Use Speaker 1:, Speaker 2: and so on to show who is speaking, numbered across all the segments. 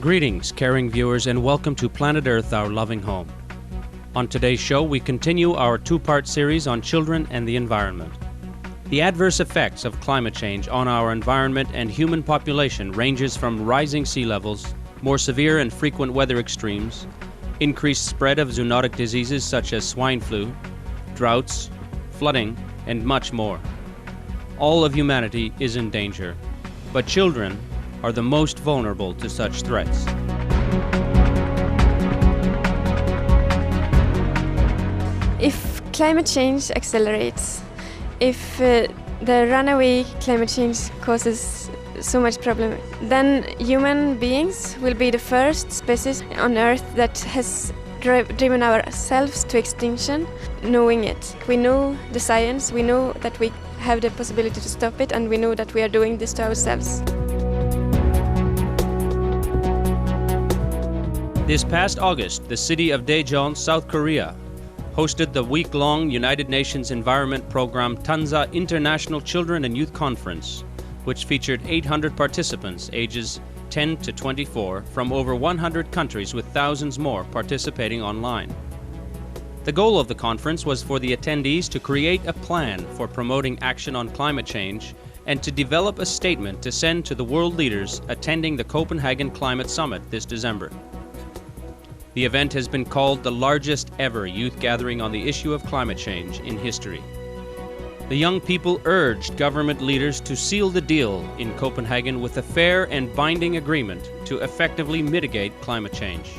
Speaker 1: Greetings, caring viewers, and welcome to Planet Earth, our loving home. On today's show, we continue our two-part series on children and the environment. The adverse effects of climate change on our environment and human population ranges from rising sea levels, more severe and frequent weather extremes, increased spread of zoonotic diseases such as swine flu, droughts, flooding, and much more. All of humanity is in danger, but children are the most vulnerable to such threats.
Speaker 2: If climate change accelerates, if the runaway climate change causes so much problem, then human beings will be the first species on Earth that has driven ourselves to extinction, knowing it. We know the science, we know that we have the possibility to stop it, and we know that we are doing this to ourselves.
Speaker 1: This past August, the city of Daejeon, South Korea, hosted the week-long United Nations Environment Program Tanza International Children and Youth Conference, which featured 800 participants ages 10 to 24 from over 100 countries, with thousands more participating online. The goal of the conference was for the attendees to create a plan for promoting action on climate change and to develop a statement to send to the world leaders attending the Copenhagen Climate Summit this December. The event has been called the largest ever youth gathering on the issue of climate change in history. The young people urged government leaders to seal the deal in Copenhagen with a fair and binding agreement to effectively mitigate climate change.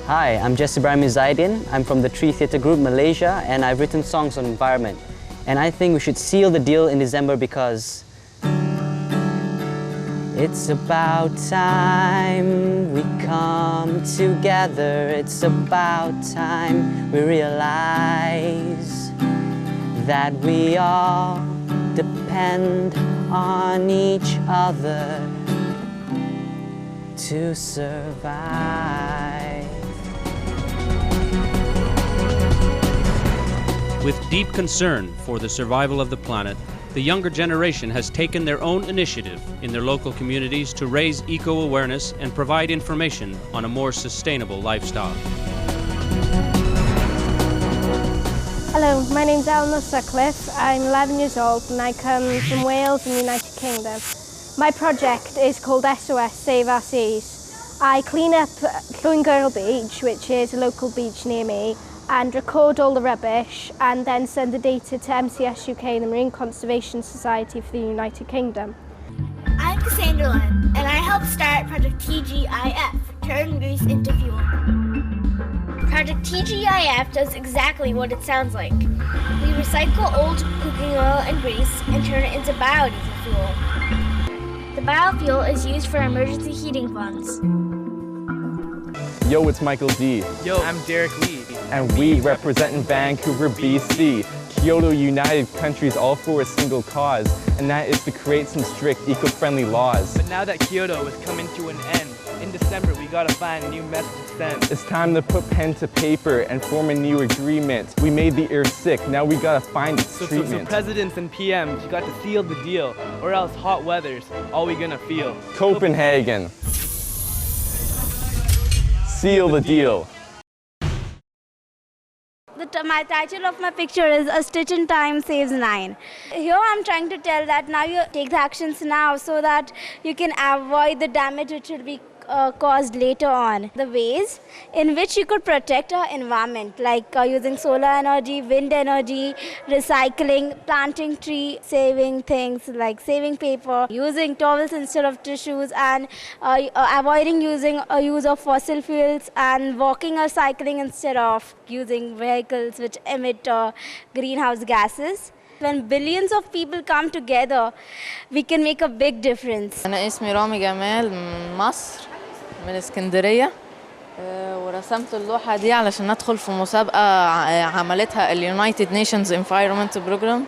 Speaker 3: Hi, I'm Jesse Ibrahim Zaidin. I'm from the Tree Theatre Group, Malaysia, and I've written songs on environment. And I think we should seal the deal in December because it's about time we come together. It's about time we realize that we all depend on each other to survive.
Speaker 1: With deep concern for the survival of the planet, the younger generation has taken their own initiative in their local communities to raise eco-awareness and provide information on a more sustainable lifestyle.
Speaker 4: Hello, my name's Eleanor Sutcliffe. I'm 11 years old and I come from Wales in the United Kingdom. My project is called SOS Save Our Seas. I clean up Llwyngyrl Beach, which is a local beach near me, and record all the rubbish and then send the data to MCS UK, the Marine Conservation Society for the United Kingdom.
Speaker 5: I'm Cassandra Lund, and I helped start Project TGIF, Turn Grease into Fuel. Project TGIF does exactly what it sounds like. We recycle old cooking oil and grease and turn it into biodiesel fuel. The biofuel is used for emergency heating funds.
Speaker 6: Yo, it's Michael D.
Speaker 7: Yo, I'm Derek Lee.
Speaker 6: And we represent in Vancouver, BC, Kyoto United countries all for a single cause, and that is to create some strict eco-friendly laws.
Speaker 7: But now that Kyoto is coming to an end, in December we gotta find a new message to send.
Speaker 6: It's time to put pen to paper and form a new agreement. We made the earth sick, now we gotta find its treatment.
Speaker 7: So presidents and PMs, you got to seal the deal, or else hot weather's all we gonna feel.
Speaker 6: Copenhagen. Seal the deal.
Speaker 5: My title of my picture is A Stitch in Time Saves 9. Here I'm trying to tell that now you take the actions now so that you can avoid the damage which will be caused later on. The ways in which you could protect our environment, like using solar energy, wind energy, recycling, planting tree, saving things like saving paper, using towels instead of tissues, and avoiding using use of fossil fuels, and walking or cycling instead of using vehicles which emit greenhouse gases. When billions of people come together, we can make a big difference.
Speaker 8: أنا اسمي رامي جمال من مصر، من اسكندرية، ورسمت اللوحة دي علشان ندخل في مسابقة عملتها اليونايتد نيشنز انفايرمنت بروجرام،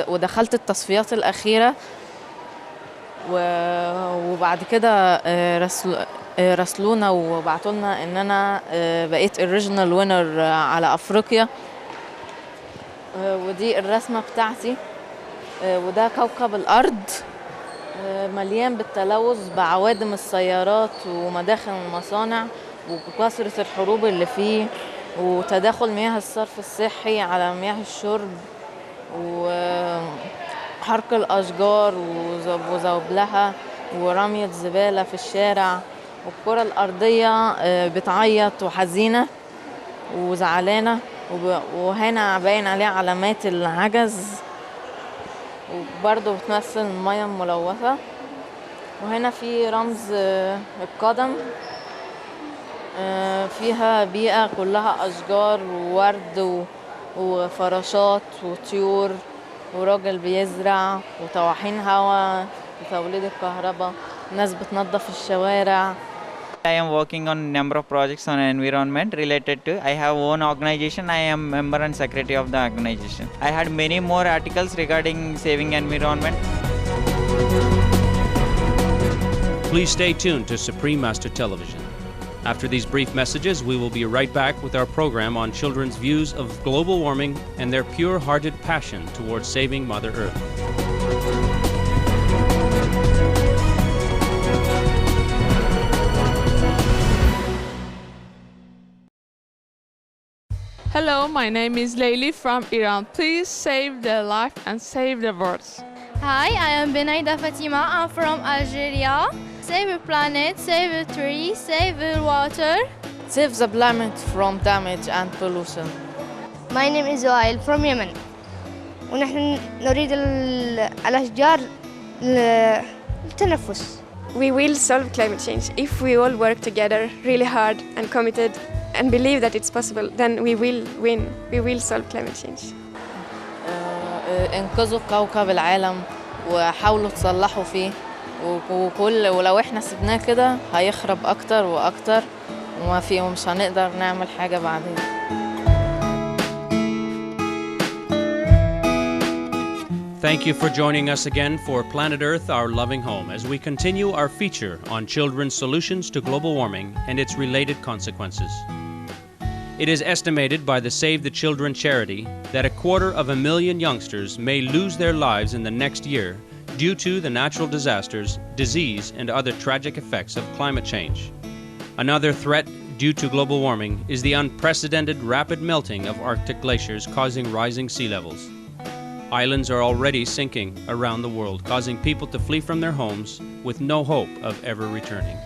Speaker 8: ودخلت التصفيات الأخيرة، وبعد كده راسلونا وبعتوا لنا ان انا بقيت اوريجينال وينر على افريقيا. ودي الرسمة بتاعتي، وده كوكب الأرض، مليان بالتلوث بعوادم السيارات ومداخل المصانع وكثرة الحروب اللي فيه وتداخل مياه الصرف الصحي على مياه الشرب وحرق الأشجار وزوبلها ورمية زبالة في الشارع والكرة الأرضية بتعيط وحزينة وزعلانة وهنا باين عليها علامات العجز وبرضه بتمثل المياه الملوثة وهنا في رمز القدم فيها بيئة كلها أشجار وورد وفراشات وطيور وراجل بيزرع وطواحين هواء وتوليد الكهرباء ناس بتنظف الشوارع.
Speaker 9: I am working on a number of projects on environment related to. I have own organization. I am member and secretary of the organization. I had many more articles regarding saving environment.
Speaker 1: Please stay tuned to Supreme Master Television. After these brief messages, we will be right back with our program on children's views of global warming and their pure-hearted passion towards saving Mother Earth.
Speaker 10: Hello, my name is Layli from Iran. Please save the life and save the world.
Speaker 11: Hi, I am Benaida Fatima. I'm from Algeria. Save the planet, save the trees, save the water.
Speaker 8: Save the planet from damage and pollution.
Speaker 12: My name is Wael from Yemen. ونحن نريد الأشجار للتنفس.
Speaker 2: We will solve climate change if we all work together really hard and committed and believe that it's possible. Then we will win. We will solve climate change.
Speaker 8: انقذوا كوكب العالم وحاولوا تصلحوا فيه ولو احنا سبناه كده هيخرب اكتر واكتر ومش هنقدر نعمل حاجة بعدين.
Speaker 1: Thank you for joining us again for Planet Earth, Our Loving Home, as we continue our feature on children's solutions to global warming and its related consequences. It is estimated by the Save the Children charity that 250,000 youngsters may lose their lives in the next year due to the natural disasters, disease, and other tragic effects of climate change. Another threat due to global warming is the unprecedented rapid melting of Arctic glaciers causing rising sea levels. Islands are already sinking around the world, causing people to flee from their homes with no hope of ever returning.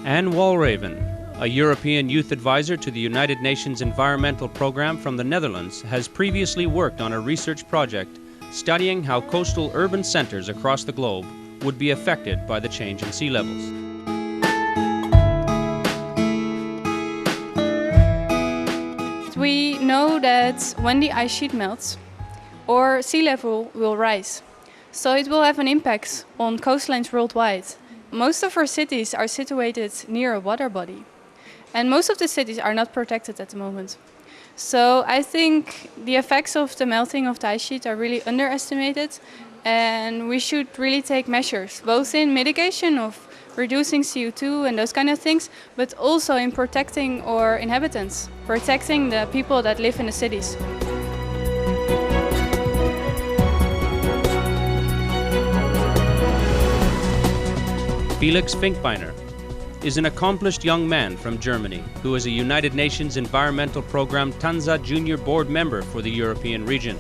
Speaker 1: Anne Walraven, a European youth advisor to the United Nations Environmental Programme from the Netherlands, has previously worked on a research project studying how coastal urban centers across the globe would be affected by the change in sea levels.
Speaker 13: We know that when the ice sheet melts, or sea level will rise. So it will have an impact on coastlines worldwide. Most of our cities are situated near a water body. And most of the cities are not protected at the moment. So I think the effects of the melting of the ice sheet are really underestimated. And we should really take measures, both in mitigation of reducing CO2 and those kind of things, but also in protecting our inhabitants, protecting the people that live in the cities.
Speaker 1: Felix Finkbeiner is an accomplished young man from Germany who is a United Nations Environmental Programme TANZA Junior Board member for the European region.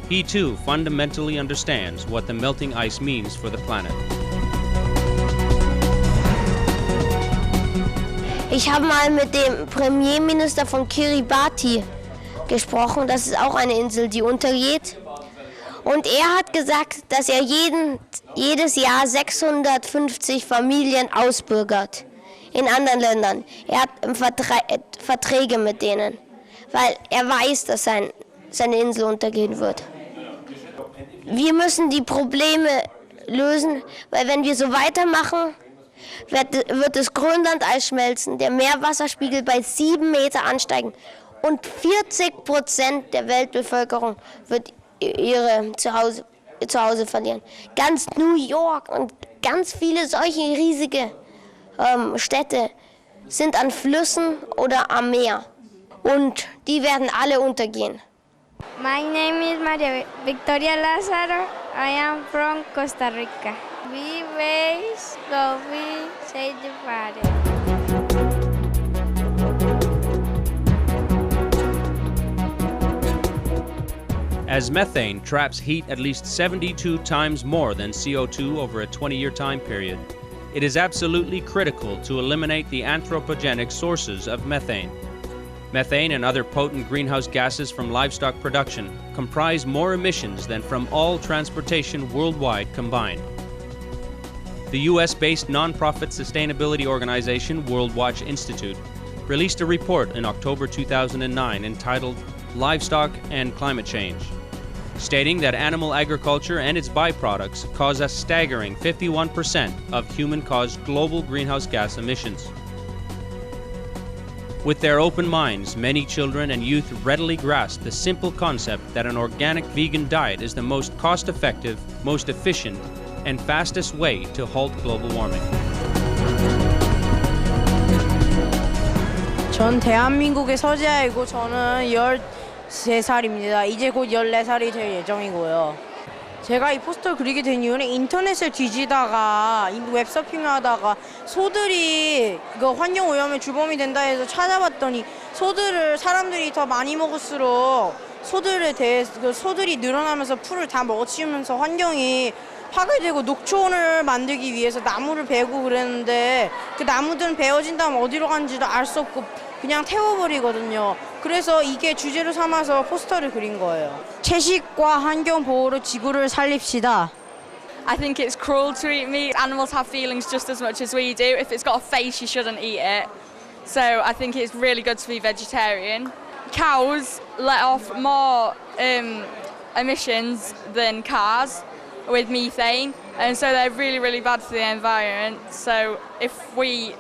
Speaker 1: He too fundamentally understands what the melting ice means for the planet.
Speaker 14: Ich habe mal mit dem Premierminister von Kiribati gesprochen. Das ist auch eine Insel, die untergeht. Und er hat gesagt, dass er jedes Jahr 650 Familien ausbürgert in anderen Ländern. Er hat Verträge mit denen, weil er weiß, dass seine Insel untergehen wird. Wir müssen die Probleme lösen, weil wenn wir so weitermachen, wird das Grönlandeis schmelzen, der Meerwasserspiegel bei 7 Meter ansteigen und 40% der Weltbevölkerung wird ihre Zuhause verlieren. Ganz New York und ganz viele solche riesige Städte sind an Flüssen oder am Meer und die werden alle untergehen.
Speaker 15: My name is Maria Victoria Lazaro.
Speaker 5: I am from Costa Rica. We waste coffee, say the planet.
Speaker 1: As methane traps heat at least 72 times more than CO2 over a 20-year time period, it is absolutely critical to eliminate the anthropogenic sources of methane. Methane and other potent greenhouse gases from livestock production comprise more emissions than from all transportation worldwide combined. The US-based nonprofit sustainability organization World Watch Institute released a report in October 2009 entitled Livestock and Climate Change, stating that animal agriculture and its byproducts cause a staggering 51% of human-caused global greenhouse gas emissions. With their open minds, many children and youth readily grasp the simple concept that an organic vegan diet is the most cost-effective, most efficient, and fastest way to halt global warming.
Speaker 15: 전 대한민국의 서재아이고 저는 13살입니다. 이제 곧 14살이 될 예정이고요. 제가 이 포스터를 그리게 된 이유는 인터넷을 뒤지다가 웹서핑을 하다가 소들이 이거 환경오염에 주범이 된다 해서 찾아봤더니 소들을 사람들이 더 많이 먹을수록 소들에 대해서 소들이 늘어나면서 풀을 다 먹어치우면서 환경이 파괴되고 녹초원을 만들기 위해서 나무를 베고 그랬는데 그 나무들은 베어진 다음 어디로 가는지도 알 수 없고 그냥 태워버리거든요. 그래서 이게 주제로 삼아서 포스터를 그린 거예요. 채식과 환경 보호로 지구를 살립시다.
Speaker 16: I think it's cruel to eat meat. Animals have feelings just as much as we do. If it's got a face, you shouldn't eat it. So I think it's really good to be vegetarian. Cows let off more emissions than cars with methane, and so they're really, really bad for the environment. So if we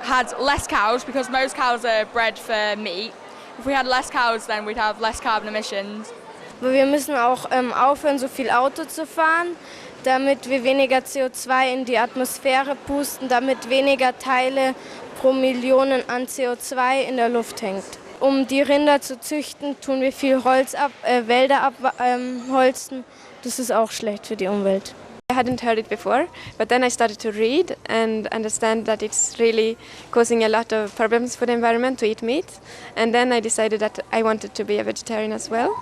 Speaker 16: had less cows, because most cows are bred for meat, if we had less cows, then we'd have less carbon emissions.
Speaker 4: Wir müssen auch aufhören, so viel Auto zu fahren, damit wir weniger CO2 in die Atmosphäre pusten, damit weniger Teile pro Millionen an CO2 in der Luft hängt. Um die Rinder zu züchten, tun wir viel Wälder abholzen. Das ist auch schlecht für die Umwelt.
Speaker 2: I hadn't heard it before, but then I started to read and understand that it's really causing a lot of problems for the environment to eat meat. And then I decided that I wanted to be a vegetarian as well.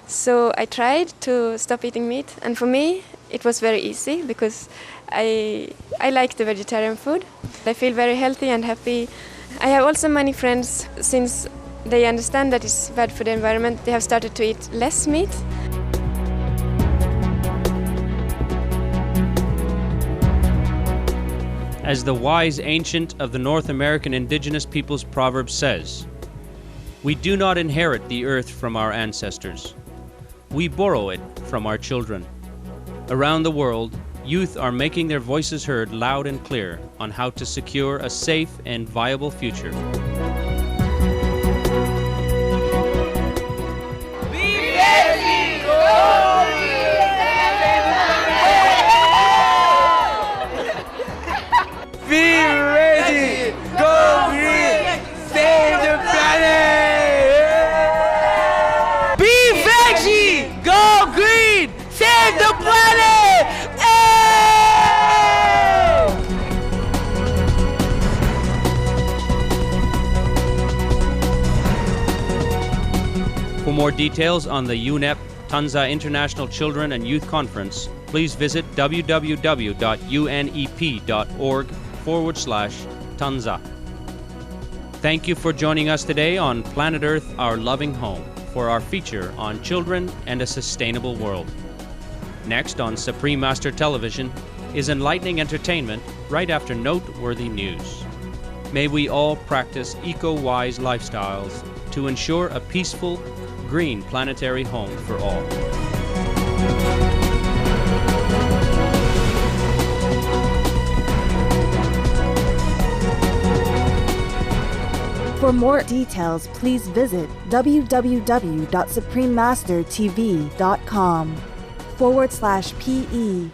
Speaker 2: So I tried to stop eating meat, and for me it was very easy because I like the vegetarian food. I feel very healthy and happy. I have also many friends, since they understand that it's bad for the environment, they have started to eat less meat.
Speaker 1: As the wise ancient of the North American indigenous peoples proverb says, "We do not inherit the earth from our ancestors. We borrow it from our children." Around the world, youth are making their voices heard loud and clear on how to secure a safe and viable future.
Speaker 17: Be ready! Go green! Save the planet! Be veggie! Go green! Save the planet!
Speaker 1: For more details on the UNEP Tanza International Children and Youth Conference, please visit www.unep.org/Tanza. Thank you for joining us today on Planet Earth, Our Loving Home, for our feature on children and a sustainable world. Next on Supreme Master Television is enlightening entertainment right after noteworthy news. May we all practice eco-wise lifestyles to ensure a peaceful, green planetary home for all.
Speaker 18: For more details, please visit www.suprememastertv.com/PE